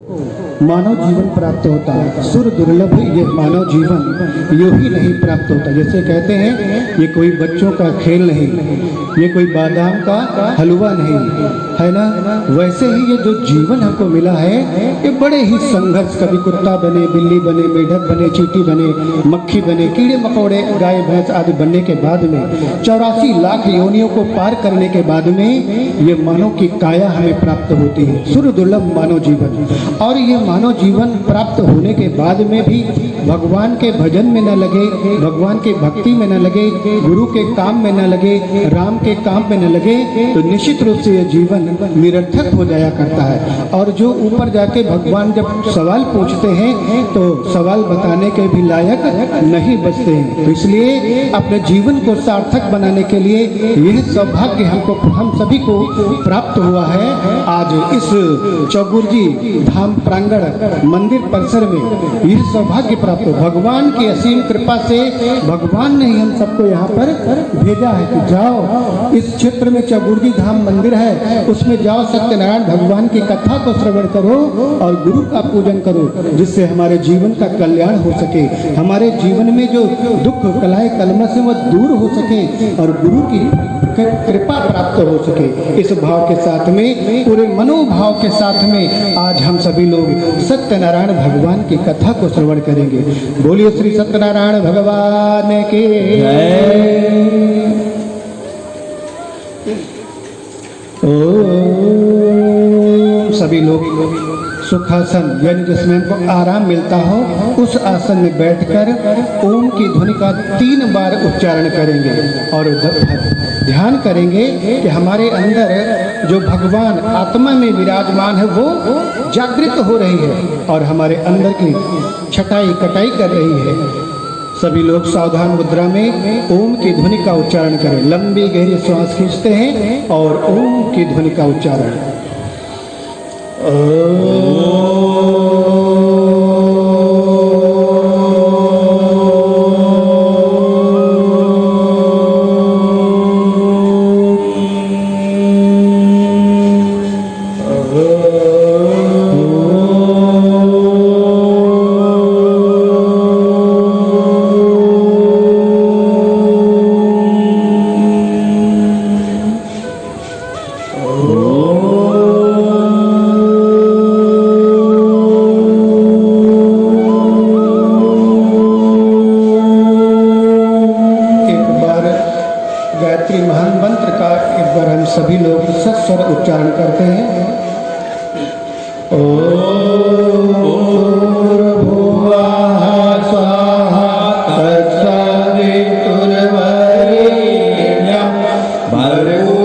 मानव जीवन प्राप्त होता है। सुर दुर्लभ ये मानव जीवन यूं ही नहीं प्राप्त होता। जैसे कहते हैं ये कोई बच्चों का खेल नहीं, ये कोई बादाम का हलवा नहीं है ना, वैसे ही ये जो जीवन हमको मिला है ये बड़े ही संघर्ष, कभी कुत्ता बने, बिल्ली बने, मेढक बने, चींटी बने, मक्खी बने, कीड़े मकोड़े, गाय भैंस आदि बनने के बाद में 84 लाख योनियों को पार करने के बाद में ये मानव की काया हमें प्राप्त होती है। सुर दुर्लभ मानव जीवन, और ये मानव जीवन प्राप्त होने के बाद में भी भगवान के भजन में न लगे, भगवान के भक्ति में न लगे, गुरु के काम में न लगे, राम के काम में न लगे, तो निश्चित रूप से यह जीवन निरर्थक हो जाया करता है। और जो ऊपर जाके भगवान जब सवाल पूछते हैं तो सवाल बताने के भी लायक नहीं बचते हैं। तो इसलिए अपने जीवन को सार्थक बनाने के लिए यह सौभाग्य हम सभी को प्राप्त हुआ है। आज इस चौगुर्जी धाम प्रांगण मंदिर परिसर में यह सौभाग्य प्राप्त हो। भगवान की असीम कृपा से भगवान ने ही हम सबको यहाँ पर भेजा है कि जाओ इस क्षेत्र में चौगुर्जी धाम मंदिर है, उसमें जाओ, सत्यनारायण भगवान की कथा को श्रवण करो और गुरु का पूजन करो, जिससे हमारे जीवन का कल्याण हो सके, हमारे जीवन में जो दुख कलाए कलमश है वह दूर हो सके और गुरु की कृपा प्राप्त हो सके। इस भाव के साथ में, पूरे मनोभाव के साथ में आज हम सभी लोग सत्यनारायण भगवान की कथा को श्रवण करेंगे। बोलिए श्री सत्यनारायण भगवान के सभी लोग सुखासन यानी जिसमें हमको आराम मिलता हो उस आसन में बैठकर ओम की ध्वनि का 3 बार उच्चारण करेंगे और ध्यान करेंगे कि हमारे अंदर जो भगवान आत्मा में विराजमान है वो जागृत हो रही है और हमारे अंदर की छटाई कटाई कर रही है। सभी लोग सावधान मुद्रा में ओम की ध्वनि का उच्चारण करें। लंबी गहरी श्वास खींचते हैं और ओम की ध्वनि का उच्चारण। गायत्री महान मंत्र का एक बार हम सभी लोग सस्वर उच्चारण करते हैं। ओम भूर्भुवः स्वाहा तत्सवितुर्वरेण्यं भर्गो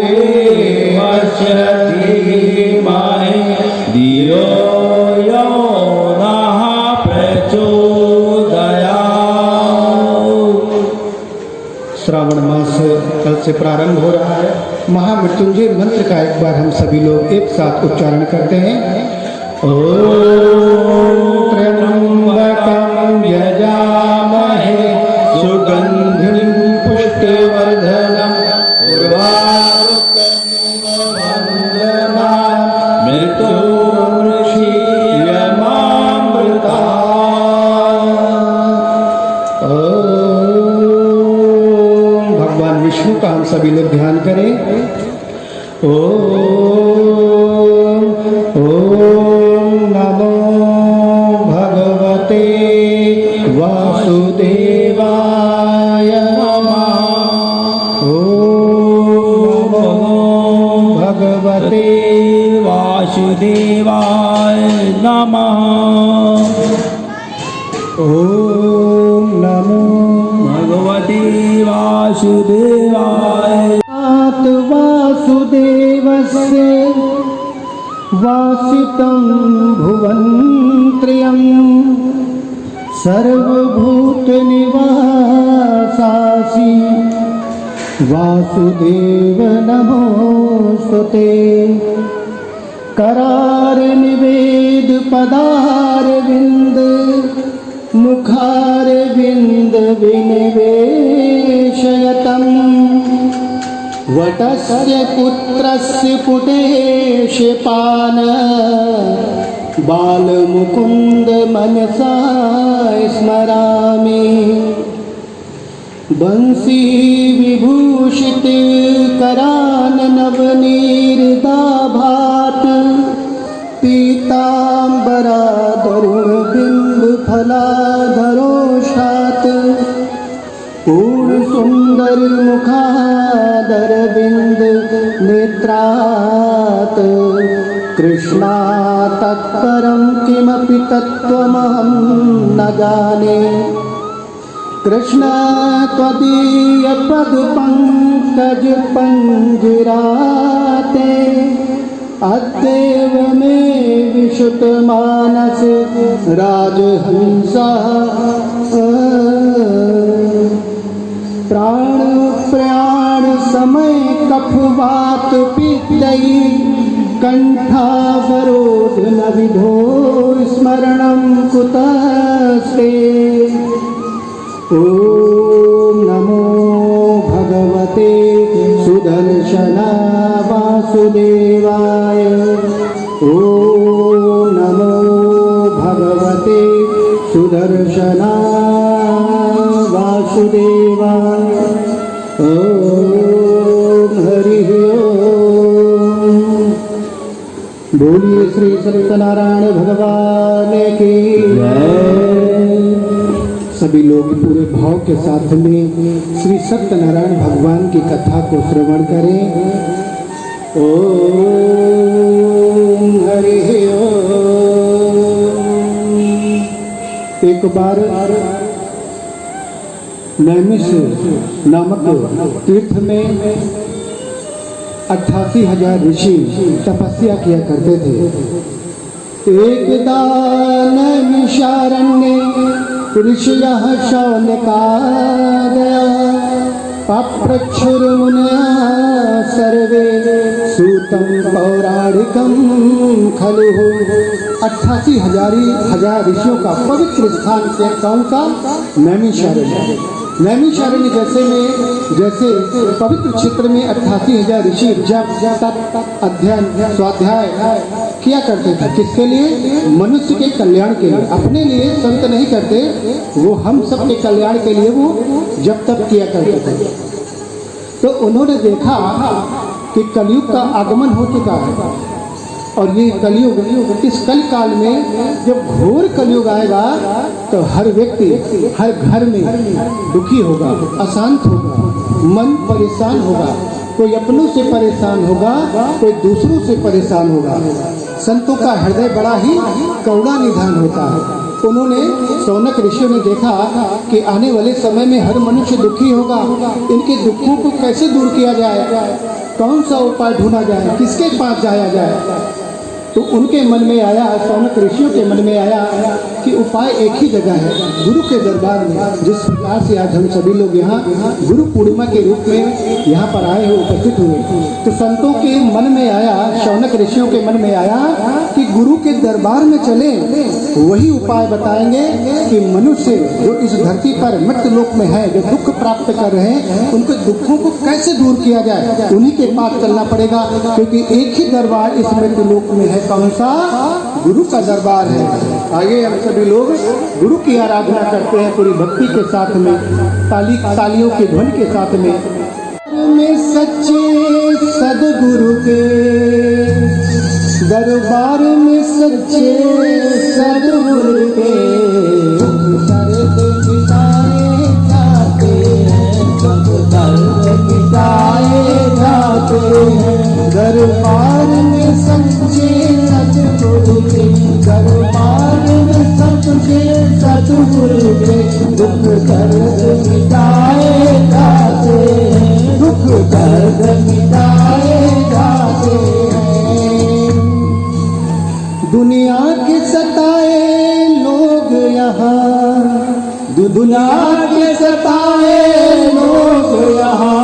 देवस्य धीमहि धियो यो नः प्रचोदयात्। श्रावण मास कल से प्रारंभ हो रहा है। महामृत्युंजय मंत्र का एक बार हम सभी लोग एक साथ उच्चारण करते हैं। ओम त्र्यंबकं यजामहे सुगंधिं पुष्टिवर्धनम् उर्वारुकमिव बन्धनान् मृत्युर्मुक्षीयमामृतात्। भगवान विष्णु का हम सभी लोग ध्यान करें। ओम नमो भगवते वासुदेवाय नमः। ओम नमो भगवते वासुदेवाय नमः। ओम नमो भगवते वासुदेवाय। वासुदेवस्य वासितं भुवन्त्रयं सर्वभूतनिवासासि वासुदेव नमोस्तुते। करारनिवेद पदारविन्द मुखारविन्द विनिवेशयतम् वटस्य पुत्रस्य पुटेशपान बाल मुकुंद मनसा स्मरामि बंसी विभूषित करान नवनीरदाभात पीतांबरा तरुण बिंब फलाधरोषात पूर्ण सुंदर मुखादर बिंद नेत्रात कृष्णा तत्परं किमपि तत्त्वमहं न जाने कृष्ण त्वदीय पद पंकज पंजराते अद्यैव मे विशुत मानस राजहंसा प्राण प्राण समय कफवात पित्तै कंठावरोध न विधो स्मरणं कुतस्ते ओम नमो भगवते सुदर्शना वासुदेवाय ओम नमो भगवते सुदर्शना वासुदेवाय ओम हरि ओम। बोलिए श्री सत्यनारायण भगवान की सभी लोग पूरे भाव के साथ में श्री सत्यनारायण भगवान की कथा को श्रवण करें। ओम हरि ओम। एक बार नैमिष नामक तीर्थ में 88,000 ऋषि तपस्या किया करते थे। एकदा नैमिषारण्ये ऋषयः शौनकादया पप्रच्छुर्मुनयः सर्वे सूतं पौराणिकं खलु। 88,000 ऋषियों का पवित्र स्थान से कौन सा? नैमिषारण्य। नैमिषारण्य जैसे पवित्र क्षेत्र में 88,000 ऋषि जप तप अध्ययन स्वाध्याय किया करते थे। किसके लिए? मनुष्य के कल्याण के लिए। अपने लिए संत नहीं करते, वो हम सब के कल्याण के लिए वो जप तप किया करते थे। तो उन्होंने देखा कि कलयुग का आगमन हो चुका है और ये कलयुग इस कल काल में जब घोर कलयुग आएगा तो हर व्यक्ति हर घर में दुखी होगा, अशांत होगा, मन परेशान होगा, कोई अपनों से परेशान होगा, कोई दूसरों से परेशान होगा। संतों का हृदय बड़ा ही करुणा निधान होता है। उन्होंने शौनक ऋषियों ने देखा कि आने वाले समय में हर मनुष्य दुखी होगा, इनके दुखों को कैसे दूर किया जाए, कौन सा उपाय ढूंढा जाए, किसके पास जाया जाए। तो उनके मन में आया, शौनक ऋषियों के मन में आया कि उपाय एक ही जगह है, गुरु के दरबार में। जिस प्रकार से आज हम सभी लोग यहाँ गुरु पूर्णिमा के रूप में यहाँ पर आए हुए उपस्थित हुए, तो संतों के मन में आया, शौनक ऋषियों के मन में आया कि गुरु के दरबार में चले, वही उपाय बताएंगे कि मनुष्य जो इस धरती पर मृत्यु लोक में है, जो दुख प्राप्त कर रहे हैं, उनके दुखों को कैसे दूर किया जाए, उन्हीं के पास चलना पड़ेगा। क्योंकि एक ही दरबार इस मृत्यु लोक में है, कौन सा? गुरु का दरबार है। आगे हम सभी लोग गुरु की आराधना करते हैं पूरी भक्ति के साथ में, तालियों के ध्वनि के साथ में सच्चे सदगुरु के दरबार में सच्चे सदगुरु के दर्द मिटाए जाते हैं, सब दर्द मिटाए जाते हैं। दरबार में सच्चे सदगुरु के दरबार में सच्चे सदगुरु के दुख दर्द मिटाए जाते हैं, दुख दर्द मिटाए जाते हैं। दुनिया के सताए लोग यहाँ, दुनिया के सताए लोग यहाँ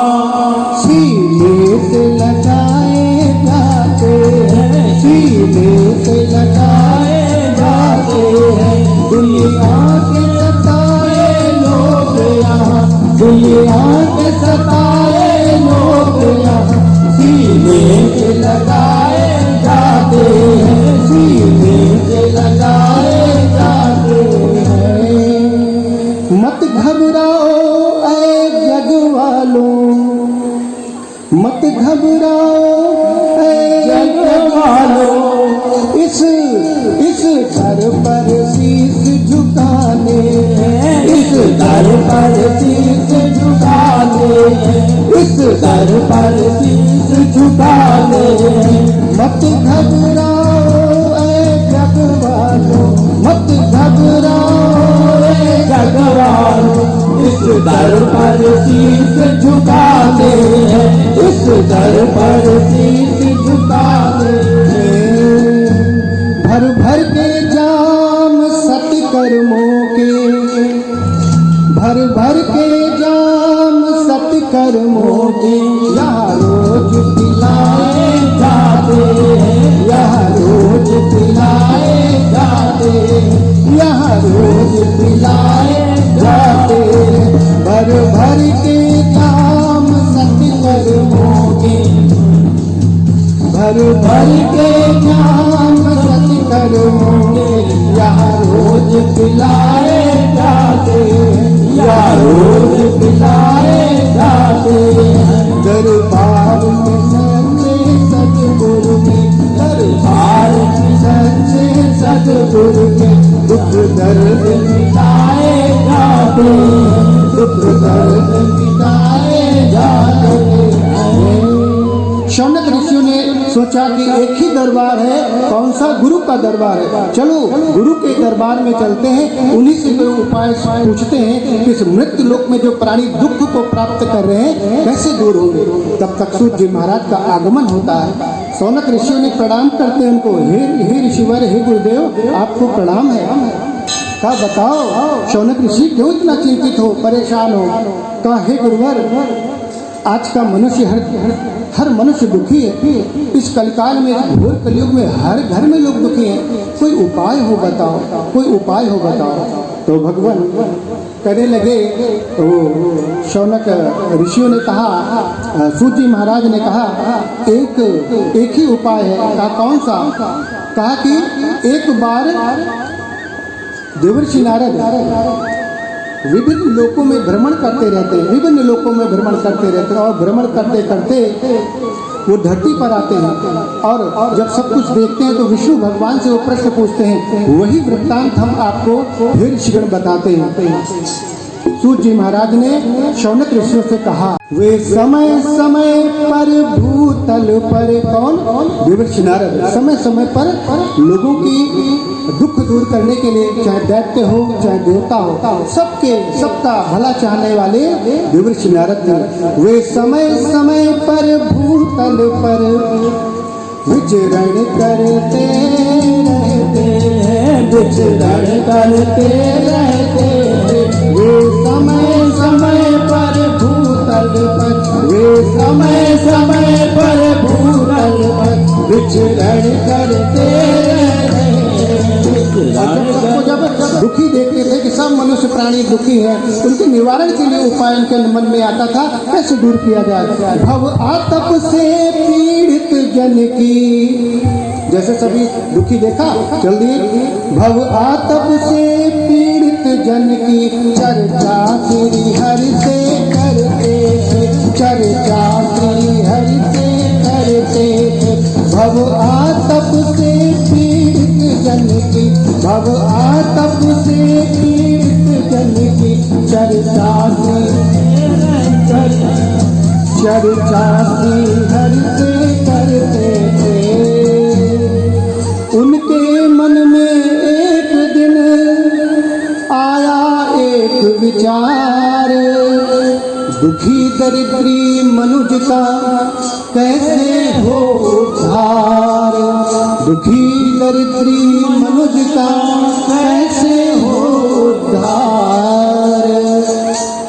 सीने से लगाए जाते हैं, सीने से लगाए जाते हैं। दुनिया के सताए लोग यहाँ, दुनिया के सताए लोग यहाँ सीने से लगाए जाते हैं, सीने से पर शीश झुकाने, इस दर पर शीश झुकाने, इस दर पर शीश झुकाने। मत घबराओ ऐ जगवालो, मत घबराओ ऐ जगवालो, इस दर पर शीश झुकाने, इस दर पर शीश झुकाने। भर भर के जाम सत्कर्मों के, भर भर के जाम सत्कर्मों के, यहाँ रोज पिलाए जाते यहाँ रोज पिलाए जाते, यहाँ रोज पिलाए जाते। भर भर के जाम सत्कर्मों के, भर भर के जाम सत्कर्मों के, यहाँ रोज पिलाए जाते, या रोज पिलाए जाते। दरबार में सच्चे सतगुरु के, दरबार में सच्चे सतगुरु के दुख दर्द मिटाए जाते, दुख दर्द मिटाए जाते। शौनक ऋषियों ने सोचा कि एक ही दरबार है, कौन सा? गुरु का दरबार है। चलो गुरु के दरबार में चलते हैं, उन्हीं से कोई उपाय पूछते हैं कि इस मृत्यु लोक में जो प्राणी दुख को प्राप्त कर रहे हैं कैसे दूर होंगे। तब तक सूत जी महाराज का आगमन होता है। शौनक ऋषियों ने प्रणाम करते हैं उनको, हे ऋषिवर, हे गुरुदेव, आपको प्रणाम है। कहा बताओ शौनक ऋषि क्यों इतना चिंतित हो, परेशान हो? कहा हे गुरुवर, आज का मनुष्य हर मनुष्य दुखी है। इस कलिकाल में, इस घोर कलयुग में हर घर में लोग दुखी हैं। कोई उपाय हो बताओ, कोई उपाय हो बताओ। तो भगवान कहने लगे, तो शौनक ऋषियों ने कहा, सूत जी महाराज ने कहा एक ही उपाय है। कहा कौन सा? कहा कि एक बार देवर्षि नारद विभिन्न लोकों में भ्रमण करते रहते हैं, विभिन्न लोकों में भ्रमण करते रहते हैं, और भ्रमण करते करते वो धरती पर आते हैं, और जब सब कुछ देखते हैं तो विष्णु भगवान से वो प्रश्न पूछते हैं। वही वृत्तांत हम आपको फिर ऋषिगण बताते हैं। सूत जी महाराज ने शौनक ऋषियों से कहा, वे समय समय पर भूतल पर, कौन? देवर्षि नारद समय समय पर लोगों की दुख दूर करने के लिए, चाहे दैत्य हो चाहे देवता हो, सबका भला चाहने वाले देवर्षि नारद थे। वे समय समय पर भूतल पर विचरण करते रहते हैं, विचरण करते रहते। वे समय समय पर भूतल पर, वे समय समय पर भूतल पर विचरण करते रहते। सबको जब दुखी देखते थे कि सब मनुष्य प्राणी दुखी हैं, उनके निवारण के लिए उपाय उनके मन में आता था, कैसे दूर किया जाए। भव आतप से पीड़ित जन की, जैसे सभी दुखी देखा, जल्दी भव आतप से पीड़ित जन की चर्चा श्री हरि से करते, चर्चा श्री हरि से करते। भव आतप से पीड़ित जन की, भव आतप से पीड़ित जन की चर्चा श्री हरि से करते थे। उनके मन में एक दिन आया एक विचार, दुखी दरिद्री मनुज का कैसे हो उद्धार, दुखी दरिद्री मनुज का कैसे हो उद्धार।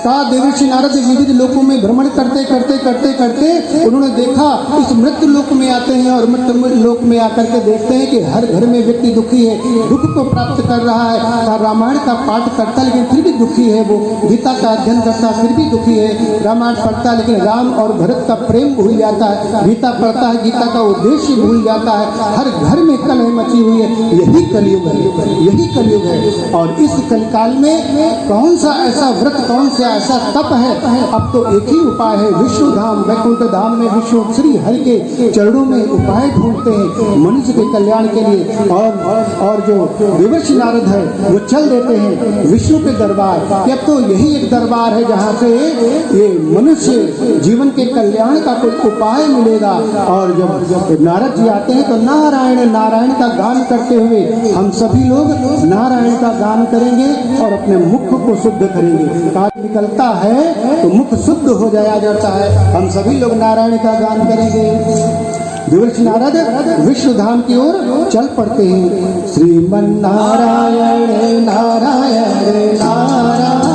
कहा देवर्षि नारद विविध लोकों में भ्रमण करते करते करते करते उन्होंने देखा, इस मृत्यु लोक में आते हैं और मृत्यु लोक में आकर के देखते हैं कि हर घर में व्यक्ति दुखी है, दुख को प्राप्त कर रहा है। रामायण का पाठ करता लेकिन फिर भी दुखी है, वो गीता का अध्ययन करता फिर भी दुखी है, रामायण पढ़ता लेकिन राम और भरत का प्रेम भूल जाता है, गीता पढ़ता है गीता का उद्देश्य भूल जाता है। हर घर में कलह मची हुई है। यही कलयुग है, यही कलयुग है। और इस कलिकाल में कौन सा ऐसा व्रत, कौन सा ऐसा तप है। अब तो एक ही उपाय है, विष्णु धाम वैकुंठ धाम में विष्णु श्री हरि के चरणों में उपाय ढूंढते हैं मनुष्य के कल्याण के लिए। और जो देवर्षि नारद है वो चल देते हैं विष्णु के दरबार कि अब तो यही एक दरबार है जहाँ से ये मनुष्य जीवन के कल्याण का कोई उपाय मिलेगा। और जब नारद जी आते हैं तो नारायण नारायण का गान करते हुए हम सभी लोग नारायण का गान करेंगे और अपने मुख को शुद्ध करेंगे। काल निकलता है तो मुख शुद्ध हो जाया जाता है। हम सभी लोग नारायण का गान करेंगे। देवर्षि नारद विष्णु धाम की ओर चल पड़ते हैं। श्रीमन नारायण नारायण नारायण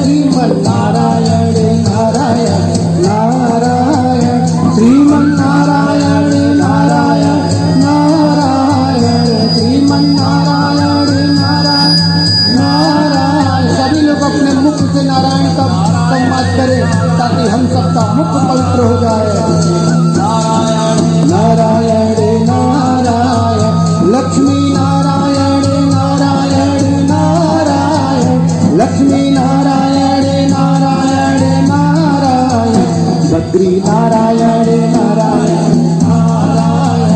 श्रीमन नारायण नारायण नारायण श्रीमन नारायण नारायण नारायण श्रीमन नारायण नारायण नारायण। सभी लोग अपने मुख से नारायण का सम्मान करें ताकि हम सबका मुख पवित्र हो जाए। नारायण नारायण लक्ष्मी नारायण नारायण नारायण लक्ष्मी नारायण नारायण नारायण बद्री नारायण नारायण नारायण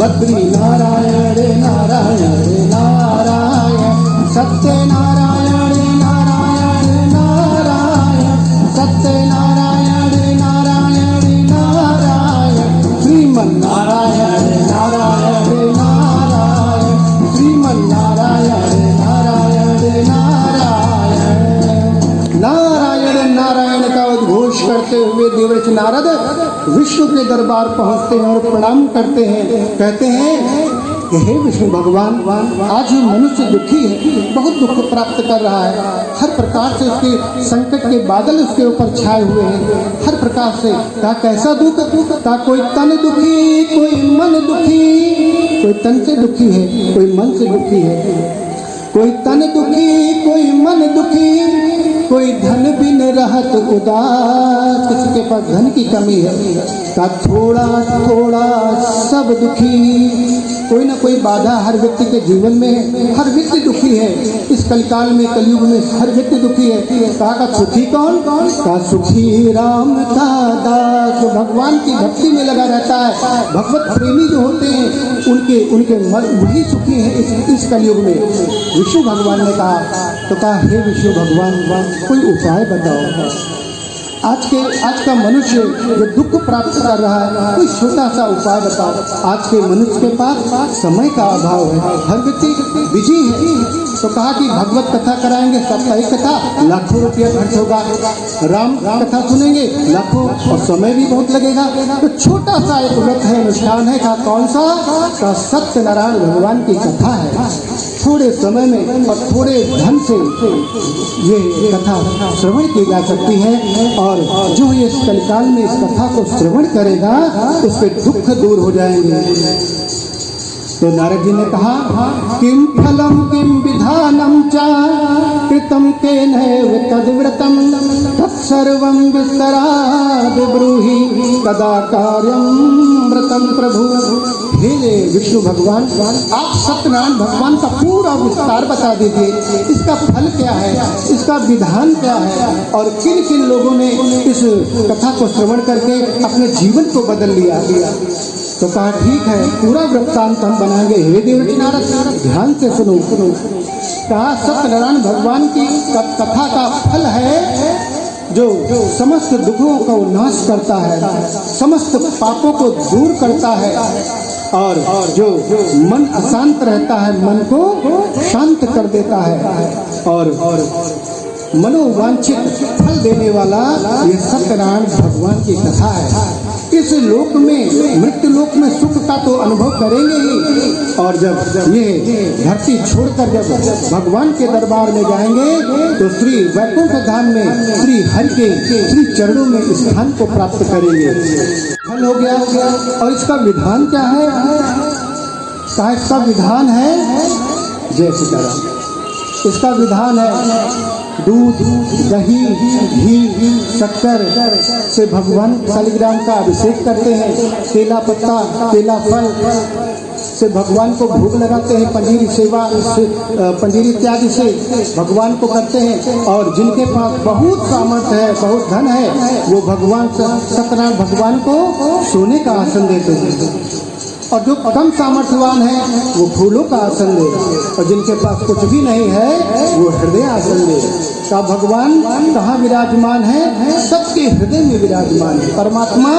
बद्री नारायण नारायण नारायण सत्य नारायण नारायण नारायण सत्य नारायण नारायण नारायण श्रीमन नारायण नारायण नारायण श्रीमन नारायण नारायण नारायण। नारायण नारायण का उद्घोष करते हुए देवर्षि नारद विष्णु के दरबार पहुंचते हैं और प्रणाम करते हैं। कहते हैं कि हे विष्णु भगवान, आज मनुष्य दुखी है, बहुत दुख प्राप्त कर रहा है। हर प्रकार से उसके संकट के बादल उसके ऊपर छाए हुए हैं। हर प्रकार से का कैसा दुख, का कोई तन दुखी, कोई मन दुखी, कोई तन से दुखी है, कोई मन से दुखी है, कोई तन दुखी, कोई मन दुखी, कोई धन बिन रहत उदास। किसी के पास धन की कमी है, का थोड़ा थोड़ा सब दुखी। कोई ना कोई बाधा हर व्यक्ति के जीवन में है, हर व्यक्ति दुखी है। इस कलकाल में, कलयुग में हर व्यक्ति दुखी है। कहा का सुखी कौन? का सुखी राम का दास, जो भगवान की भक्ति में लगा रहता है। भगवत प्रेमी जो होते हैं उनके मन वही सुखी है इस कलयुग में। विष्णु भगवान ने कहा तो कहा हे विष्णु भगवान, कोई उपाय बताओ। आज का मनुष्य जो दुख प्राप्त कर रहा है, कोई छोटा सा उपाय बताओ। आज के मनुष्य के पास समय का अभाव है, हर व्यक्ति बिजी है। तो कहा कि भगवत कथा कराएंगे, साप्ताहिक कथा, लाखों रुपया खर्च होगा। राम कथा सुनेंगे, लाखों, और समय भी बहुत लगेगा। तो छोटा सा एक व्रत है, अनुष्ठान है। कहा कौन सा? का सत्यनारायण भगवान की कथा है। थोड़े समय में और थोड़े धन से ये कथा श्रवण की जा सकती है। और जो ये कलिकाल में इस कथा को श्रवण करेगा उसके दुख दूर हो जाएंगे। तो नारद जी ने कहा किम फलम किम विधानम च कृतम केनैव तद्व्रतम तत्सर्वं विस्तराद ब्रूहि कदा कार्यम व्रतम प्रभु। हे विष्णु भगवान, आप सत्यनारायण भगवान का पूरा विस्तार बता दीजिए। इसका फल क्या है, इसका विधान क्या है, और किन किन लोगों ने इस कथा को श्रवण करके अपने जीवन को बदल लिया। तो कहा ठीक है, पूरा वृत्तांत हम बनाएंगे। हे देवर्षि नारद, ध्यान से सुनो। कहा सत्यनारायण भगवान की कथा का फल है जो समस्त दुखों को नाश करता है, समस्त पापों को दूर करता है, और जो मन अशांत रहता है मन को शांत कर देता है, और मनोवांछित फल देने वाला ये सत्यनारायण भगवान की कथा है। इस लोक में, मृत्यु लोक में सुख का तो अनुभव करेंगे ही, और जब ये धरती छोड़कर जब भगवान के दरबार में जाएंगे तो श्री वैकुंठ धाम में श्री हरि के श्री चरणों में स्थान को प्राप्त करेंगे। फल हो गया। और इसका विधान क्या है? कहा इसका विधान है, जय सीताराम, इसका विधान है दूध, दही, घी, शक्कर से भगवान शालिग्राम का अभिषेक करते हैं। केला पत्ता, केला फल, से भगवान को भोग लगाते हैं, पंजीरी सेवा से पंजीरी इत्यादि से भगवान को करते हैं। और जिनके पास बहुत सामर्थ्य है, बहुत धन है, वो भगवान सत्यनारायण भगवान को सोने का आसन देते हैं। और जो कम सामर्थ्यवान है वो फूलों का आसन दे, और जिनके पास कुछ भी नहीं है वो हृदय आसन दे। का भगवान कहाँ विराजमान है? सबके हृदय में विराजमान है। परमात्मा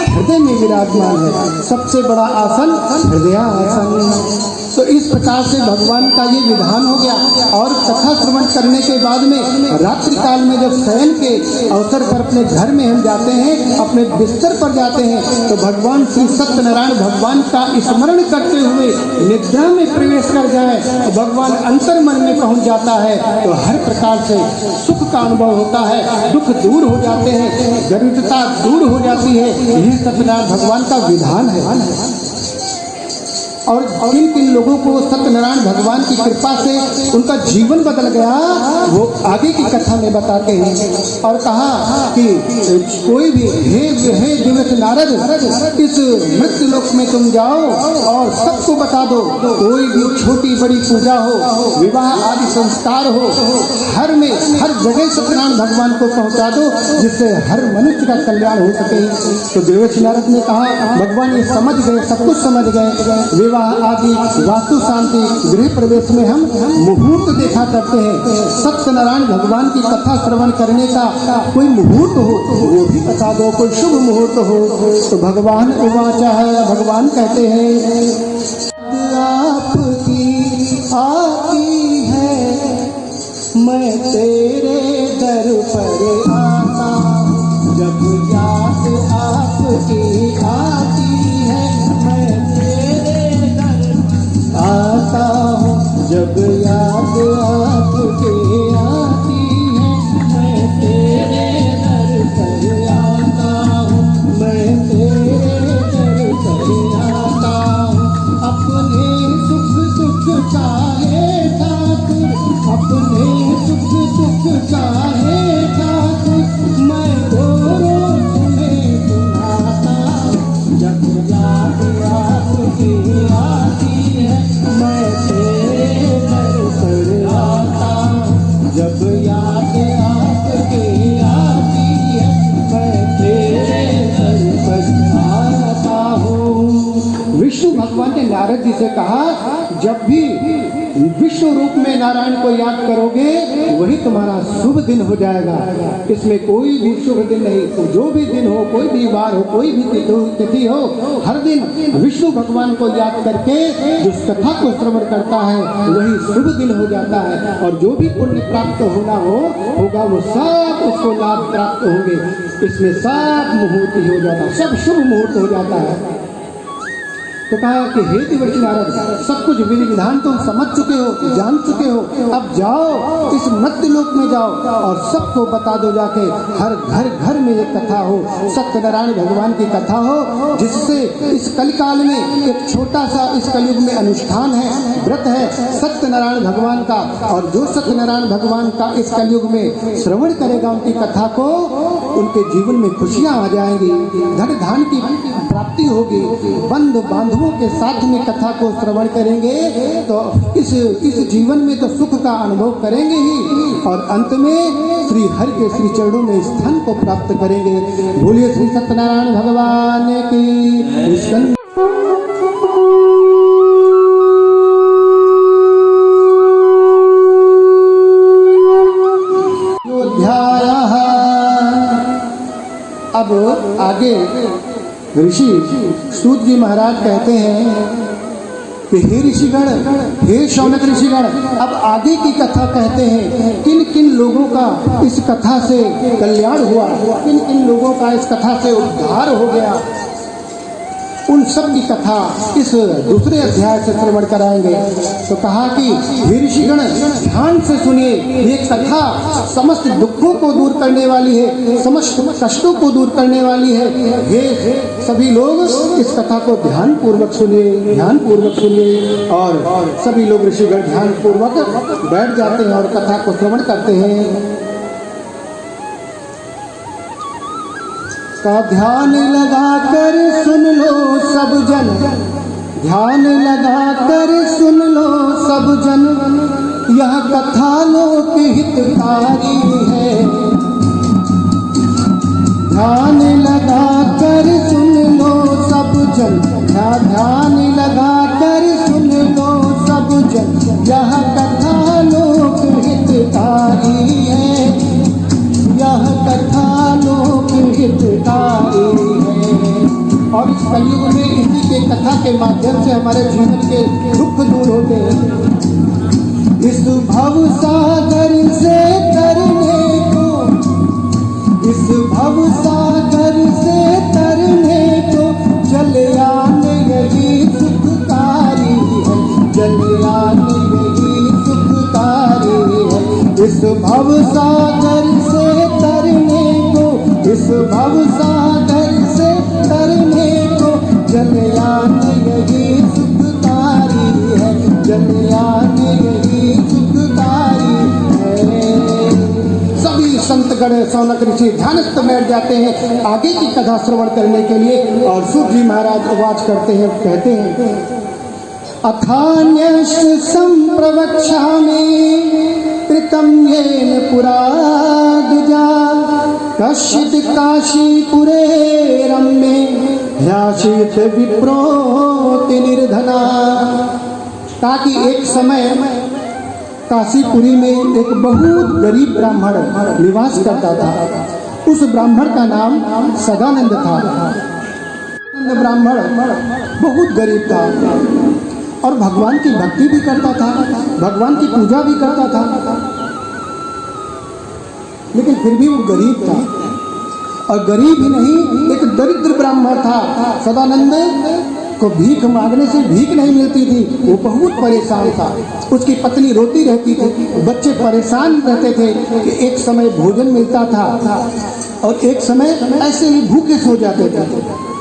हृदय में विराजमान है। सबसे बड़ा आसन हृदय आसन। तो इस प्रकार से भगवान का ये विधान हो गया। और कथा श्रवण करने के बाद में रात्रि काल में जब शयन के अवसर पर अपने घर में हम जाते हैं, अपने बिस्तर पर जाते हैं, तो भगवान श्री सत्यनारायण भगवान का स्मरण करते हुए निद्रा में प्रवेश कर जाए, तो भगवान अंतर मन में पहुंच जाता है, तो हर प्रकार से सुख का अनुभव होता है, दुख दूर हो जाते हैं, दरिद्रता दूर हो जाती है। यह सत्यनारायण भगवान का विधान है। और किन किन लोगों को सत्यनारायण भगवान की कृपा से उनका जीवन बदल गया, वो आगे की कथा में बताते हैं। और कहा कि कोई भी हे दिवस नारद, इस मृत्यु लोक में तुम जाओ और सबको बता दो, कोई भी छोटी बड़ी पूजा हो, विवाह आदि संस्कार हो, हर जगह सत्यनारायण भगवान को पहुंचा दो, जिससे हर मनुष्य का कल्याण हो सके। तो देवर्षि नारद ने कहा, भगवान ये समझ गए, सब कुछ समझ गए। विवाह आदि, वास्तु शांति, गृह प्रवेश में हम मुहूर्त देखा करते हैं। सत्यनारायण भगवान की कथा श्रवण करने का कोई मुहूर्त हो वो भी बता दो, कोई शुभ मुहूर्त हो। तो भगवान उवाचा है, भगवान कहते हैं, आपकी आती है, मैं तेरे दर पर आता, जब याद आपकी आती है, मैं तेरे दर पर आता हूँ, जब याद आपकी आती है, मैं तेरे दर पर आता हूँ, मैं तेरे दर पर आता हूँ। अपने सुख दुख चाहे ठाकुर, अपने सुख दुख चाहे ठाकुर, मैं दोनों तुम्हें सुनाता, जब याद आपकी आती है, मैं तेरे दर पर आता, जब याद आपकी आती है, मैं तेरे दर पर आता हूँ। विष्णु भगवान ने नारद जी से कहा, जब भी विष्णु रूप में नारायण को याद करोगे वही तुम्हारा शुभ दिन हो जाएगा। इसमें कोई भी शुभ दिन नहीं, तो जो भी दिन हो, कोई भी वार हो, कोई भी तिथि हो, हर दिन विष्णु भगवान को याद करके जिस कथा को श्रवण करता है वही शुभ दिन हो जाता है। और जो भी पुण्य प्राप्त होगा वो सब उसको लाभ प्राप्त होंगे। इसमें सब मुहूर्त ही हो जाता है, सब शुभ मुहूर्त हो जाता है। तो कहा कि हे देवर्षि नारद, सब कुछ विधि विधान तुम समझ चुके हो, जान चुके हो, अब जाओ इस मृत्यु लोक में जाओ और सबको बता दो जाके, हर घर घर में एक कथा हो, सत्यनारायण भगवान की कथा हो, जिससे इस कलिकाल में एक छोटा सा इस कलयुग में अनुष्ठान है, व्रत है सत्यनारायण भगवान का। और जो सत्यनारायण भगवान का इस कलयुग में श्रवण करेगा उनकी कथा को, उनके जीवन में खुशियां आ जाएंगी, धन धान की प्राप्ति होगी, बंधु बांधवों के साथ में कथा को श्रवण करेंगे तो इस जीवन में तो सुख का अनुभव करेंगे ही, और अंत में श्री हरि के श्री चरणों में स्थान को प्राप्त करेंगे। बोलिए श्री सत्यनारायण भगवान की। स्कंद अब आगे ऋषि सूत जी महाराज कहते हैं कि हे ऋषिगण, हे शौनक ऋषिगण, अब आगे की कथा कहते हैं किन किन लोगों का इस कथा से कल्याण हुआ, किन किन लोगों का इस कथा से उद्धार हो गया, उन सब की कथा इस दूसरे अध्याय से श्रवण कराएंगे। तो कहा कि हे ऋषिगण, ध्यान से सुनिए, ये कथा समस्त दुखों को दूर करने वाली है, समस्त कष्टों को दूर करने वाली है। हे सभी लोग इस कथा को ध्यान पूर्वक सुनिए, ध्यान पूर्वक सुनिए। और सभी लोग ऋषिगण ध्यान पूर्वक बैठ जाते हैं और कथा को श्रवण करते हैं। का ध्यान लगाकर सुन लो सब जन, ध्यान लगा कर सुन लो सब जन, यह कथा लोक हितकारी है। ध्यान लगा कर सुन लो सब जन, ध्यान लगा कर सुन लो सब जन, यह कथा लोक हितकारी है, यह कथा लोक हितकारी है। और इस कलयुग में इसी के कथा के माध्यम से हमारे जीवन के दुख दूर होते हैं। इस भव सागर से तरने को, इस भव सागर से तरने को, जलयान यही सुखकारी है, जलयान यही सुखकारी है। इस भव सागर से तरने को, इस भव सागर से तरने को, जलयान यही सुखकारी है, जलयान यही सुखकारी है। सभी संतगण सौनक ऋषि ध्यानस्थ बैठ जाते हैं आगे की कथा श्रवण करने के लिए। और सूत जी महाराज आवाज करते हैं, कहते हैं, अथान्यश्च संप्रवक्ष्यामि कृतं येन पुरा द्विजा, कश्चित् काशीपुरे रम्ये ह्यासीत् विप्रोति निर्धना। ताकि एक समय काशीपुरी में एक बहुत गरीब ब्राह्मण निवास करता था। उस ब्राह्मण का नाम सदानंद था। ब्राह्मण बहुत गरीब था और भगवान की भक्ति भी करता था, भगवान की पूजा भी करता था, लेकिन फिर भी वो गरीब था। और गरीब ही नहीं, एक दरिद्र ब्राह्मण था। सदानंद को भीख मांगने से भीख नहीं मिलती थी, वो बहुत परेशान था। उसकी पत्नी रोती रहती थी, बच्चे परेशान रहते थे कि एक समय भोजन मिलता था और एक समय ऐसे ही भूखे सो जाते थे,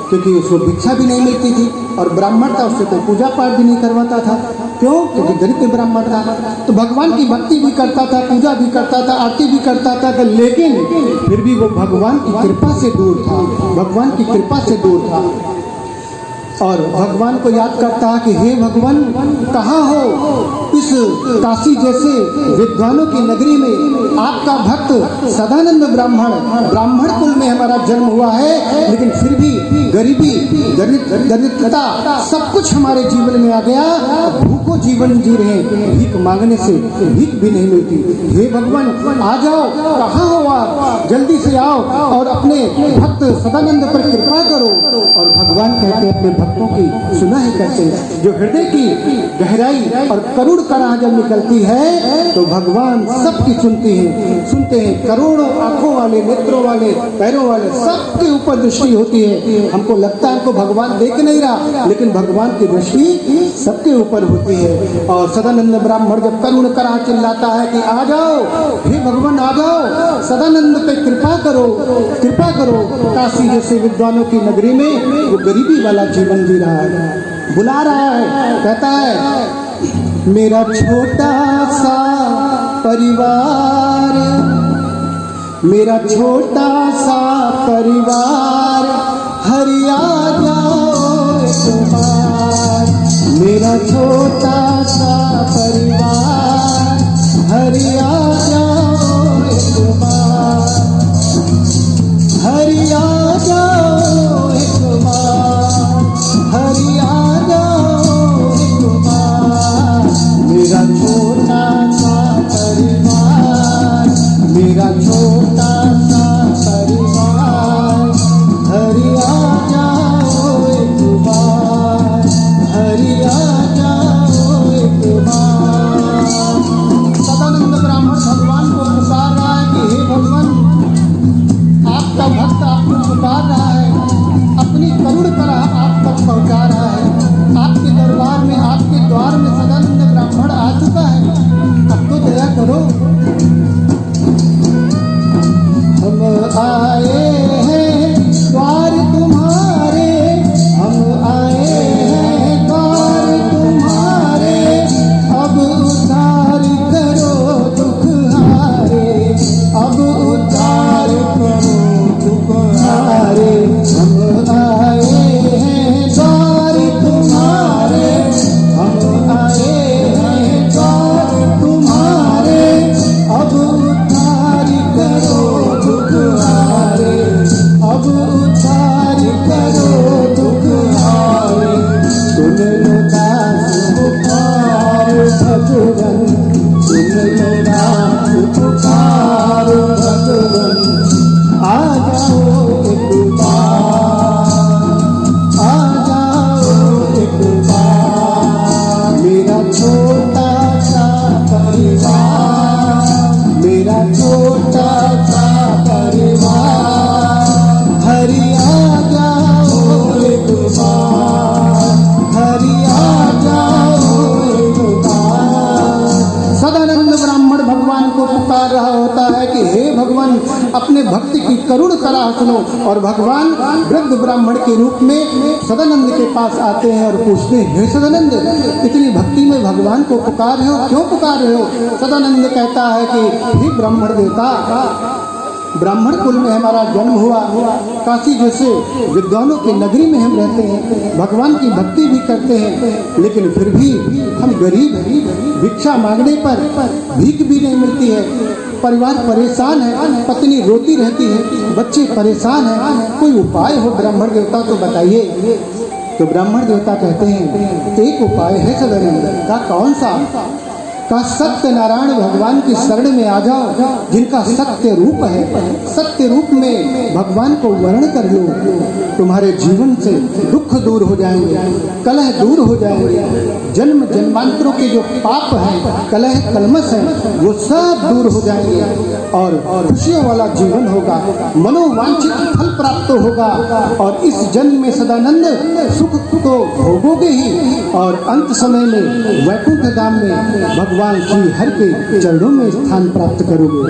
क्योंकि उसको भिक्षा भी नहीं मिलती थी। और ब्राह्मण था, उससे कोई पूजा पाठ भी नहीं करवाता था। क्यों? क्योंकि दरिद्र ब्राह्मण था। तो भगवान की भक्ति भी करता था, पूजा भी करता था, आरती भी करता था, लेकिन फिर भी वो भगवान की कृपा से दूर था, भगवान की कृपा से दूर था। और भगवान को याद करता है कि हे भगवान, कहाँ हो? इस काशी जैसे विद्वानों की नगरी में आपका भक्त सदानंद ब्राह्मण कुल में हमारा जन्म हुआ है, लेकिन फिर भी गरीबी, दरिद्रता सब कुछ हमारे जीवन में आ गया। भूखों जीवन जी रहे, भीख मांगने से भीख भी नहीं मिलती। हे भगवान, आ जाओ, कहाँ हो आप? जल्दी से आओ और अपने भक्त सदानंद पर कृपा करो। और भगवान कहते हैं अपने भक्तों की सुना ही करते हैं। जो हृदय की गहराई और करुण करा जब निकलती है तो भगवान सबकी सुनते हैं। करोड़ों आंखों वाले, नेत्रों वाले, पैरों वाले सबके ऊपर दृष्टि होती है। हमको लगता है हमको भगवान देख नहीं रहा, लेकिन भगवान की दृष्टि सबके ऊपर होती है। और सदानंद ब्राह्मण जब करुण करा चिल्लाता है कि आ जाओ, हे भगवान आ जाओ, सदानंद पे कृपा करो, कृपा करो। काशी जैसे विद्वानों की नगरी में वो गरीबी वाला जीवन जी रहा है, बुला रहा है, कहता है मेरा छोटा सा परिवार, मेरा छोटा सा परिवार, हरिया जाओ एक बार। मेरा छोटा सा परिवार, हरिया जाओ एक बार, हरिया जाओ एक बार, हरिया जाओ एक बार। मेरा छोटा सा परिवार, मेरा छोटा सा परिवार, हरिया जाओ एक बार, हरिया जाओ एक बार। सुरन सुन मेरा पुकार भगवन आ जाओ एक बार आ जाओ एक बार मेरा छोटा सा परिवार मेरा छोटा सा परिवार हरि आ जाओ एक बार हरि आ जाओ एक बार। सदानंद ब्राह्मण भगवान को पुकार रहा होता है कि हे भगवान अपने भक्ति की करुण सराह सुनो। और भगवान वृद्ध ब्राह्मण के रूप में सदानंद के पास आते हैं और पूछते हैं हे सदानंद इतनी भक्ति में भगवान को पुकार रहे हो, क्यों पुकार रहे हो? सदानंद कहता है कि हे ब्राह्मण देवता, ब्राह्मण कुल में हमारा जन्म हुआ, काशी जैसे विद्वानों की नगरी में हम रहते हैं, भगवान की भक्ति भी करते हैं, लेकिन फिर भी हम गरीब हैं, भिक्षा मांगने पर भीख भी नहीं मिलती है, परिवार परेशान है, पत्नी रोती रहती है, बच्चे परेशान हैं, कोई उपाय हो ब्राह्मण देवता तो बताइए। तो ब्राह्मण देवता कहते हैं एक उपाय है सदानंद का, कौन सा? का सत्य नारायण भगवान की शरण में आ जाओ, जिनका सत्य रूप है, सत्य रूप में भगवान को वर्ण कर लो, तुम्हारे जीवन से दुख दूर हो जाएंगे, कलह दूर हो जाएंगे, जन्म जन्मांतरों के जो पाप हैं, कलह कलमश हैं, वो सब दूर हो जाएंगे और खुशियों वाला जीवन होगा, मनोवांछित फल प्राप्त होगा और इस जन्म में सदानंद सुख को भोगोगे ही और अंत समय में वैकुंठ धाम में भगवान श्री हरि के चरणों में स्थान प्राप्त करोगे।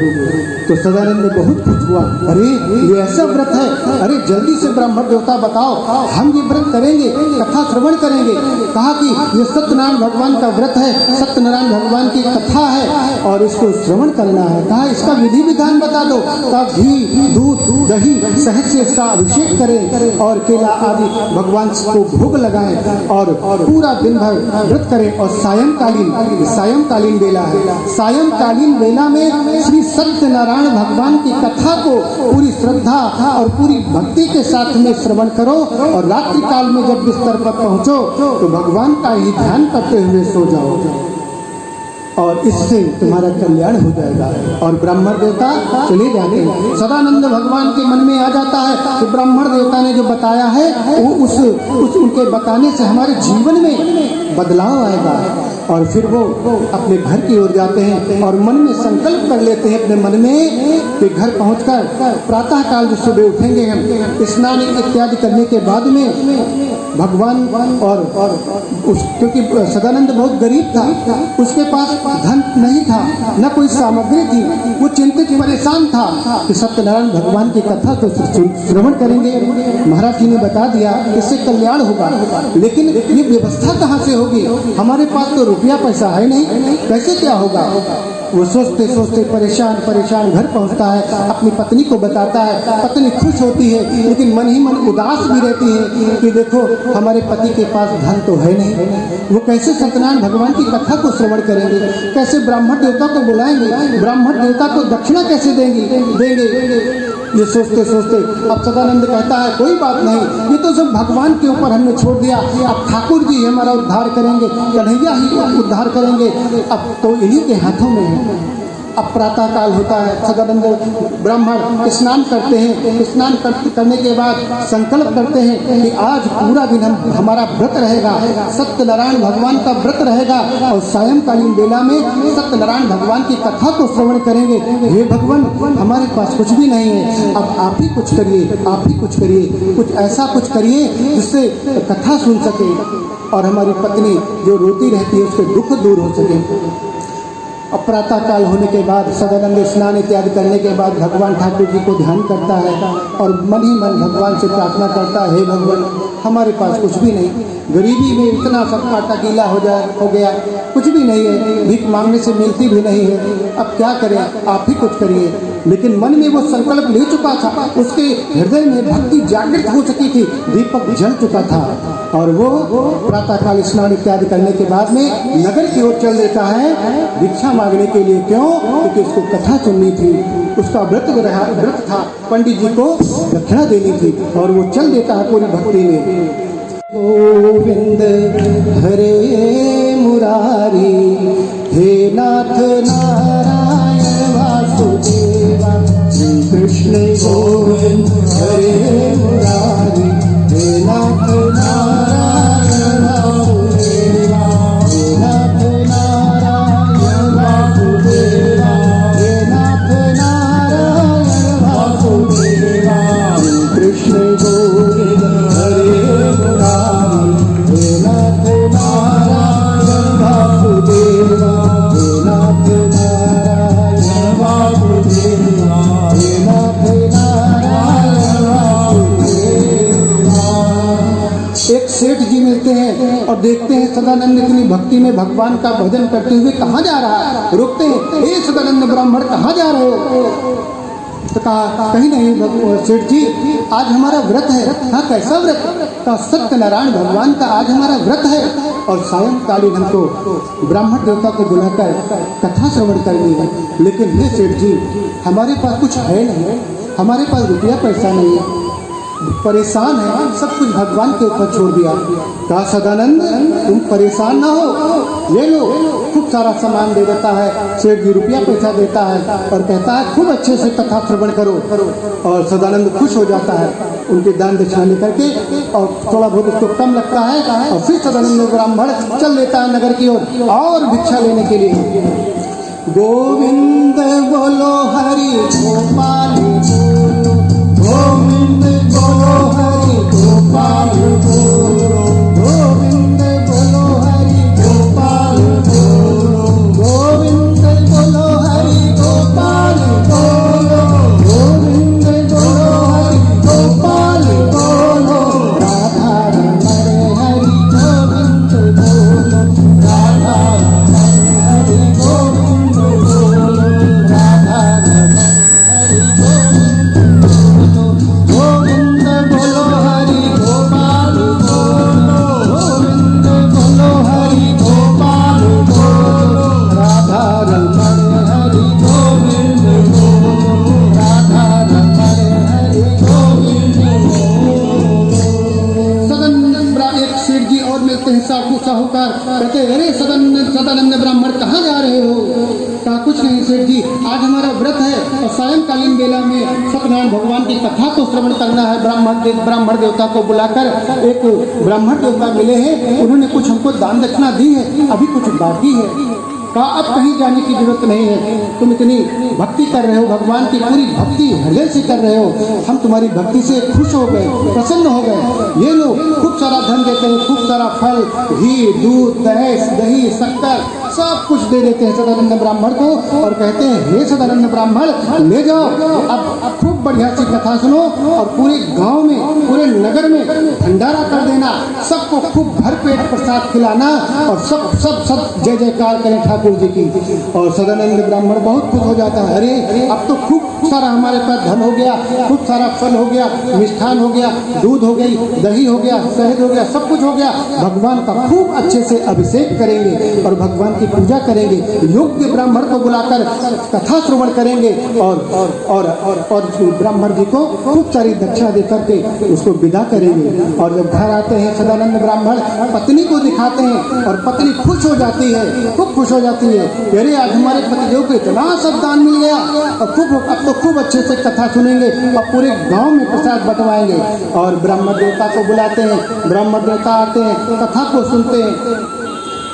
तो सदानंद बहुत खुश हुआ, अरे ये ऐसा व्रत है, अरे जल्दी से ब्राह्मण देवता बताओ, हम ये व्रत करेंगे, कथा श्रवण करेंगे। कहा कि ये सत्यनारायण भगवान का व्रत है, सत्यनारायण भगवान की कथा है और इसको श्रवण करना है। कहा इसका विधि विधान बता दो। कहा घी दूध दही शहद से इसका अभिषेक करें और केला आदि भगवान को भोग लगाएं और पूरा दिन भर व्रत करें और सायंकालीन वेला है, सायंकालीन वेला में श्री सत्यनारायण भगवान की कथा को पूरी श्रद्धा और पूरी भक्ति के साथ में श्रवण करो और रात्रि काल में जब बिस्तर पर पहुंचो तो भगवान का ही ध्यान करते हुए सो जाओ और इससे तुम्हारा कल्याण हो जाएगा। और ब्राह्मण देवता चले जाते हैं। सदानंद भगवान के मन में आ जाता है कि ब्राह्मण देवता ने जो बताया है वो उस उनके बताने से हमारे जीवन में बदलाव आएगा। और फिर वो अपने घर की ओर जाते हैं और मन में संकल्प कर लेते हैं अपने मन में कि घर पहुंचकर प्रातः काल जो सुबह उठेंगे हम स्नान इत्यादि करने के बाद में भगवान और क्योंकि सदानंद बहुत गरीब था, उसके पास धन नहीं था, न कोई सामग्री थी, वो चिंतित परेशान था कि सत्यनारायण भगवान की कथा तो श्रवण करेंगे, महाराज जी ने बता दिया इससे कल्याण होगा, लेकिन ये व्यवस्था कहाँ से होगी, हमारे पास तो रुपया पैसा है नहीं, कैसे क्या होगा। वो सोचते सोचते परेशान घर पहुंचता है, अपनी पत्नी को बताता है, पत्नी खुश होती है लेकिन मन ही मन उदास भी रहती है कि देखो हमारे पति के पास धन तो है नहीं, वो कैसे सत्यनारायण भगवान की कथा को श्रवण करेंगे, कैसे ब्राह्मण देवता को बुलाएंगे, ब्राह्मण देवता को दक्षिणा कैसे देंगे। ये सोचते सोचते अब सदानंद कहता है कोई बात नहीं, ये तो सब भगवान के ऊपर हमने छोड़ दिया, अब ठाकुर जी हमारा उद्धार करेंगे, कन्हैया ही उद्धार करेंगे, अब तो इन्हीं के हाथों में है। अब प्रातः काल होता है, सदानंद ब्राह्मण स्नान करते हैं, स्नान करने के बाद संकल्प करते हैं कि आज पूरा दिन हमारा व्रत रहेगा, सत्यनारायण भगवान का व्रत रहेगा और सायंकालीन वेला में सत्यनारायण भगवान की कथा को श्रवण करेंगे। हे भगवान हमारे पास कुछ भी नहीं है, अब आप ही कुछ करिए, आप ही कुछ करिए, कुछ ऐसा कुछ करिए जिससे कथा सुन सके और हमारी पत्नी जो रोती रहती है उसके दुख दूर हो सके। अब प्रातः काल होने के बाद सदानंद स्नान इत्यादि करने के बाद भगवान ठाकुर जी को ध्यान करता है और मन ही मन भगवान से प्रार्थना करता है, हे भगवान हमारे पास कुछ भी नहीं, गरीबी में इतना सबका टकीला हो गया, कुछ भी नहीं है, भीख मांगने से मिलती भी नहीं है, अब क्या करें, आप ही कुछ करिए। लेकिन मन में वो संकल्प ले चुका था, उसके हृदय में भक्ति जागृत हो चुकी थी, दीपक जल चुका था और वो प्रातःकाल स्नान इत्यादि करने के बाद में नगर की ओर चल देता है भिक्षा मांगने के लिए। क्यों? क्योंकि उसको कथा सुननी थी, उसका व्रत था, पंडित जी को दक्षिणा देनी थी और वो चल देता है पूरी भक्ति में। गोविंद हरे मुरारी, हे सदानंद इतनी भक्ति में भगवान का भजन करते हुए कहाँ जा रहा है? रुकते हैं, हे सदानंद ब्राह्मण कहाँ जा रहे हो? तो कहा कहीं नहीं सेठ जी, आज हमारा व्रत है। हाँ, कैसा व्रत? कहा सत्यनारायण भगवान का आज हमारा व्रत है और सायंकालीन हमको ब्राह्मण देवता को बुलाकर कथा श्रवण करनी है। लेकिन हे सेठ जी, हमारे पास कुछ है नहीं, हमारे पास रुपया पैसा नहीं है, परेशान है, सब कुछ भगवान के ऊपर छोड़ दिया। कहा सदानंद तुम परेशान ना हो, ये लो, खूब सारा सामान दे देता है सेठ जी, रुपया पैसा देता है और कहता है खूब अच्छे से कथा श्रवण करो। और सदानंद खुश हो जाता है उनके दान दक्षिणा लेकर के, और थोड़ा बहुत उसको कम लगता है और फिर सदानंद ब्राह्मण चल देता है नगर की ओर और भिक्षा लेने के लिए। गोविंद बोलो हरि गोपाल बोलो, गोविंद बोलो हरि गोपाल बोलो, गोविंद बोलो हरि गोपाल बोलो, गोविंद बोलो हरि गोपाल बोलो, गोविंद बोलो हरि गोपाल बोलो, राधा रमण हरि गोविंद बोलो, राधा रमण हरि गोविंद बोलो, राधा रमण हरि गोविंद गोविंद बोलो हरि गोपाल बोलो, गोविंद बोलो हरि गोपाल बोलो, राधा रमण हरि गोविंद बोलो, राधा रमण हरि गोविंद बोलो। सदानंद एक सेठ जी और मिलते हैं साहूकार, कहते अरे सदानंद ब्राह्मण कहाँ जा रहे हो? कहा कुछ नहीं सेठ जी, आज हमारा व्रत है और सायंकालीन बेला में सत्यनारायण भगवान की कथा को श्रवण करना है। ब्राह्मण देवता को बुलाकर एक ब्राह्मण देवता मिले हैं, उन्होंने कुछ हमको दान दक्षिणा दी है, अभी कुछ बाकी है। कहा अब कहीं जाने की जरूरत नहीं है, तुम इतनी भक्ति कर रहे हो, भगवान की पूरी भक्ति हृदय से कर रहे हो, हम तुम्हारी भक्ति से खुश हो गए, प्रसन्न हो गए। ये लोग खूब सारा धन देते हैं, खूब सारा फल, घी, दूध, दही, शक्कर सब कुछ दे देते हैं सदानंद ब्राह्मण को और कहते हैं हे सदानंद ब्राह्मण ले जाओ, अब खूब बढ़िया सी कथा सुनो और पूरे गांव में, पूरे नगर में भंडारा कर देना, सबको खूब भर पेट प्रसाद खिलाना और सब जय जयकार करें ठाकुर जी की। और सदानंद ब्राह्मण बहुत खुश हो जाता है, अरे अब तो खूब सारा हमारे पास धन हो गया, खूब सारा फल हो गया, मिष्ठान हो गया, दूध हो गई, दही हो गया, शहद हो गया, सब कुछ हो गया, भगवान का खूब अच्छे से अभिषेक करेंगे और भगवान की पूजा करेंगे, योग्य ब्राह्मण को बुलाकर कथा श्रवण करेंगे और ब्राह्मण जी को खूब सारी दक्षिणा दे करके उसको विदा करेंगे। और जब घर आते हैं सदानंद ब्राह्मण पत्नी को दिखाते हैं और पत्नी खुश हो जाती है, खूब खुश हो जाती है, अरे आज हमारे पतिदेव को इतना सब दान मिल गया और अब तो खूब अच्छे से कथा सुनेंगे और पूरे गांव में प्रसाद बंटवाएंगे। और ब्राह्मण देवता को बुलाते हैं, ब्राह्मण देवता आते हैं, कथा को सुनते हैं,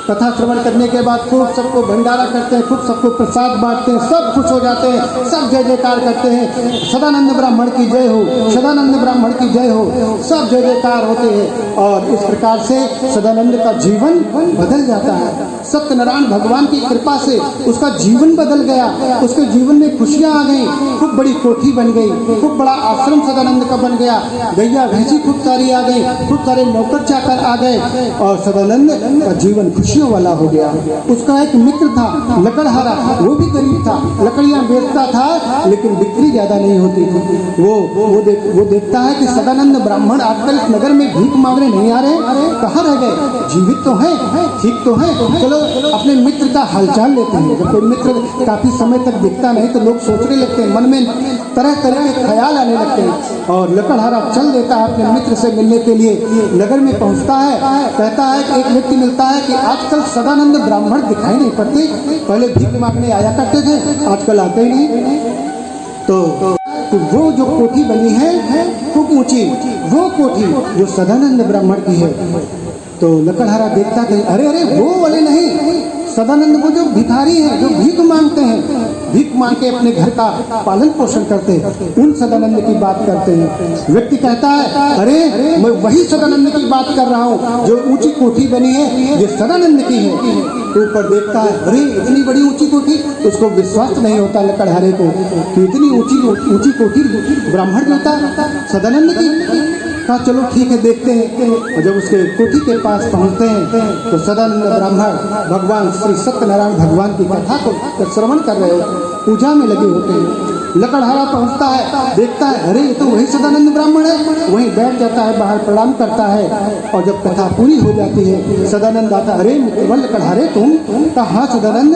कथा श्रवण करने के बाद खूब सबको भंडारा करते हैं, खूब सबको प्रसाद बांटते हैं, सब खुश हो जाते हैं, सब जय जयकार करते हैं, सदानंद ब्राह्मण की जय हो, सदानंद ब्राह्मण की जय हो, सब जय जयकार होते हैं। और इस प्रकार से सदानंद का जीवन बदल जाता है। सत्यनारायण भगवान की कृपा से उसका जीवन बदल गया, उसके जीवन में खुशियाँ आ गई, खूब बड़ी कोठी बन गई, खूब बड़ा आश्रम सदानंद का बन गया, गैया भैंसी खूब सारी आ गई, खूब सारे नौकर चाकर आ गए और सदानंद का जीवन खुशियों वाला हो गया। उसका एक मित्र था लकड़हारा, वो भी गरीब था, लकड़ियां बेचता था लेकिन बिक्री ज्यादा नहीं होती थी। वो देखता है कि सदानंद ब्राह्मण आजकल इस नगर में भीख मांगने नहीं आ रहे, कहाँ रह गए, जीवित तो है, ठीक तो है, चलो अपने मित्र का हालचाल लेते हैं। जब कोई मित्र काफी समय तक दिखता नहीं तो लोग सोचने लगते हैं, मन में तरह तरह के ख्याल आने लगते हैं। और लकड़हारा चल देता है अपने मित्र से मिलने के लिए, नगर में पहुंचता है, कहता है कि एक व्यक्ति मिलता है कि आजकल सदानंद ब्राह्मण दिखाई नहीं पड़ते, पहले भीख मांगने आया करते थे, आजकल आते ही नहीं। तो वो जो कोठी बनी है खूब ऊंची, वो कोठी जो सदानंद ब्राह्मण की है। तो लकड़हारा देखता कि अरे वो वाले नहीं, सदानंद वो जो भिखारी हैं, जो भीख मांगते हैं, भीख मांग के अपने घर का पालन पोषण करते हैं, उन सदानंद की बात करते हैं। व्यक्ति कहता है अरे मैं वही सदानंद की बात कर रहा हूँ जो ऊंची कोठी बनी है, ये सदानंद की है। तो ऊपर देखता है अरे इतनी बड़ी ऊंची कोठी, उसको विश्वास नहीं होता लकड़हारे को कि इतनी ऊंची कोठी ब्राह्मण देवता सदानंद की। कहा चलो ठीक है देखते हैं। और जब उसके कोठी के पास पहुंचते हैं तो सदानंद ब्राह्मण भगवान श्री सत्यनारायण भगवान की कथा को श्रवण कर रहे होते हैं, पूजा में लगे होते हैं। लकड़हारा पहुंचता है, देखता है अरे ये तो वही सदानंद ब्राह्मण है, वहीं बैठ जाता है, बाहर प्रणाम करता है। और जब कथा पूरी हो जाती है सदानंद आता, अरे मित्रवर लकड़हारे तुम? हाँ सदानंद,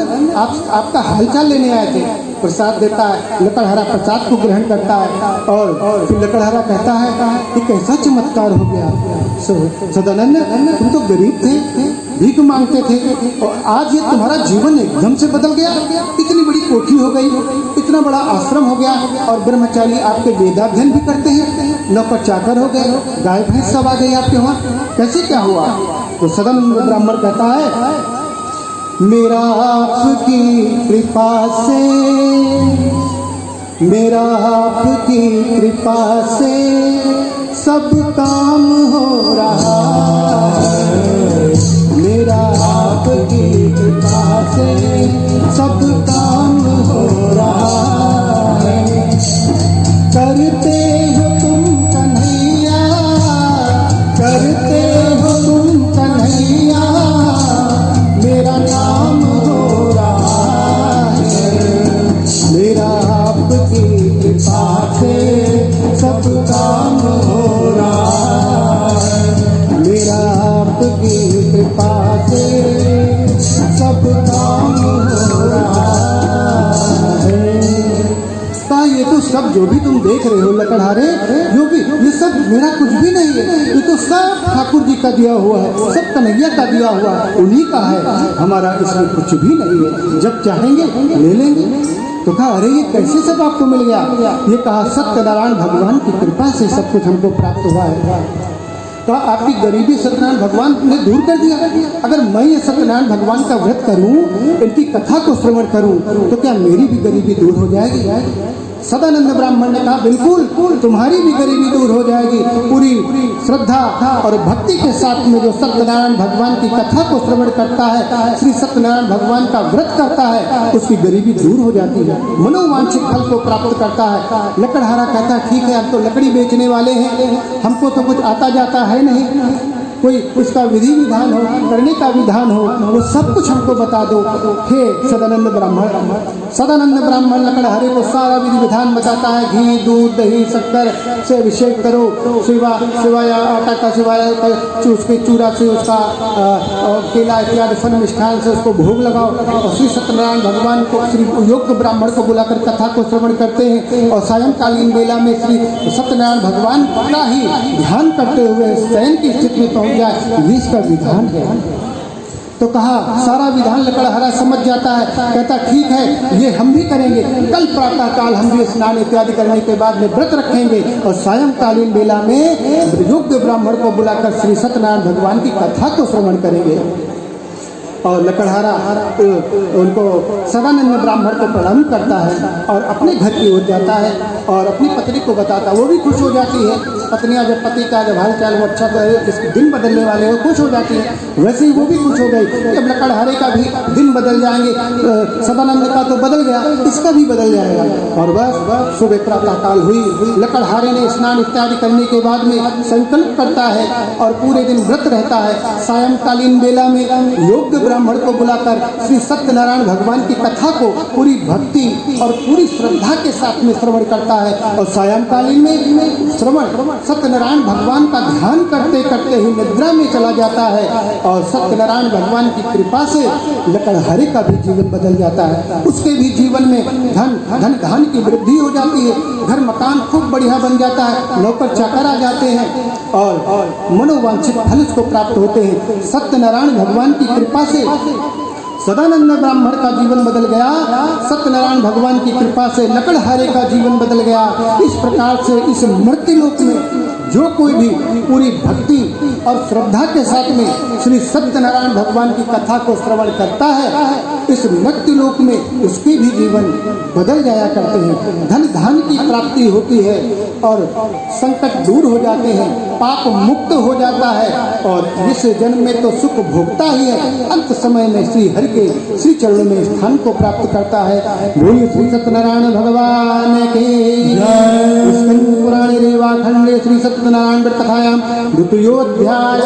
आपका हालचाल लेने आए थे। प्रसाद देता है, लकड़हारा प्रसाद को ग्रहण करता है और फिर लकड़हारा कहता है कि कैसा चमत्कार हो गया सदानंद, तुम तो गरीब थे, भीख मांगते थे और आज ये तुम्हारा जीवन एकदम से बदल गया। इतनी बड़ी कोठी हो गई, इतना बड़ा आश्रम हो गया और ब्रह्मचारी आपके वेदाध्ययन भी करते हैं, नौकर चाकर हो गए, गाय भैंस सब आ गई आपके वहाँ, कैसे क्या हुआ? तो सदानंद ब्राह्मण कहता है मेरा आपकी कृपा से, मेरा आपकी कृपा से सब काम हो रहा है, मेरा आपकी कृपा से सब काम हो रहा है। करते हो तुम कन्हैया, करते हो तुम कन्हैया, मेरा नाम हो रहा है, मेरा आपकी कृपा से सब काम हो रहा है, मेरा आपकी कृपा से सब काम हो रहा है। ये तो सब जो भी तुम देख रहे हो लकड़हारे, जो भी ये सब मेरा कुछ भी नहीं है, ये तो सब ठाकुर जी का दिया हुआ है, सब कन्हैया का दिया हुआ है, उन्हीं का है, हमारा इसमें कुछ भी नहीं है, जब चाहेंगे ले लेंगे। तो कहा अरे ये कैसे सब आपको मिल गया? ये कहा सत्यनारायण भगवान की कृपा से सब कुछ हमको प्राप्त हुआ है। तो आपकी गरीबी सत्यनारायण भगवान ने दूर कर दिया। अगर मैं ये सत्यनारायण भगवान का व्रत करूं, इनकी कथा को श्रवण करूं, तो क्या मेरी भी गरीबी दूर हो जाएगी? सदानंद ब्राह्मण ने कहा बिल्कुल, तुम्हारी भी गरीबी दूर हो जाएगी। पूरी श्रद्धा और भक्ति के साथ में जो सत्यनारायण भगवान की कथा को श्रवण करता है, श्री सत्यनारायण भगवान का व्रत करता है, उसकी गरीबी दूर हो जाती है, मनोवांछित फल को प्राप्त करता है। लकड़हारा कहता है ठीक है, हम तो लकड़ी बेचने वाले हैं, हमको तो कुछ आता जाता है नहीं, कोई उसका विधि विधान हो, करने का विधान हो, वो सब कुछ हमको बता दो। हे सदानंद ब्राह्मण, सदानंद ब्राह्मण लकड़हारे को सारा विधि विधान बताता है। घी, दूध, दही, शक्कर से अभिषेक करो, सिवाय आटा का, सिवाय उसके चूड़ा से, उसका केला इत्यादि फल मिष्ठान से उसको भोग लगाओ। और श्री सत्यनारायण भगवान को, श्री योग्य ब्राह्मण को बुलाकर कथा को श्रवण करते हैं। और सायंकालीन बेला में श्री सत्यनारायण भगवान का ही ध्यान करते हुए शयन की स्थिति में पहुंच जाए, ये इसका विधान है। तो कहा सारा विधान लकड़हारा समझ जाता है, कहता ठीक है ये हम भी करेंगे, कल प्रातः काल हम भी स्नान इत्यादि करने के बाद में व्रत रखेंगे और सायंकालीन बेला में योग्य ब्राह्मण को बुलाकर श्री सत्यनारायण भगवान की कथा को श्रवण करेंगे। और लकड़हारा उनको सदानंद ब्राह्मण को प्रणाम करता है और अपने घर की ओर जाता है और अपनी पत्नी को बताता है। वो भी खुश हो जाती है, पत्नियां जब पति का जब हालचाल वो अच्छा जिसके दिन बदलने वाले हो खुश हो जाती है, वैसे ही वो भी खुश हो गई कि अब लकड़हारे का भी दिन बदल जाएंगे। सदानंद का तो बदल गया, इसका भी बदल जाएगा। और बस सुबह प्रातः काल हुई, लकड़हारे ने स्नान इत्यादि करने के बाद में संकल्प करता है और पूरे दिन व्रत रहता है। सायंकालीन बेला में योग्य ब्राह्मण को बुलाकर श्री सत्यनारायण भगवान की कथा को पूरी भक्ति और पूरी श्रद्धा के साथ में श्रवण करता है। और सायंकालीन में श्रवण सत्यनारायण भगवान का ध्यान करते करते ही निद्रा में चला जाता है। और सत्यनारायण भगवान की कृपा से लकड़हारे का भी जीवन बदल जाता है। उसके भी जीवन में धन की वृद्धि हो जाती है, घर मकान खूब बढ़िया बन जाता है, नौकर चाकर आ जाते हैं और मनोवांछित फल उसको प्राप्त होते हैं। सत्यनारायण भगवान की कृपा से सदानंद ब्राह्मण का जीवन बदल गया, सत्यनारायण भगवान की कृपा से लकड़हारे का जीवन बदल गया। इस प्रकार से इस मृत्युलोक में जो कोई भी पूरी भक्ति और श्रद्धा के साथ में श्री सत्यनारायण भगवान की कथा को श्रवण करता है, इस मृत्युलोक में उसके भी जीवन बदल जाया करते हैं, धन धान की प्राप्ति होती है और संकट दूर हो जाते हैं, पाप मुक्त हो जाता है और इस जन्म में तो सुख भोगता ही है, अंत समय में श्री हरि के श्री चरणों में स्थान को प्राप्त करता है। बोलिए श्री सत्यनारायण भगवान के स्कंद पुराणे रेवाखंडे श्री सत्यनारायण व्रत कथायां द्वितीयोऽध्याय।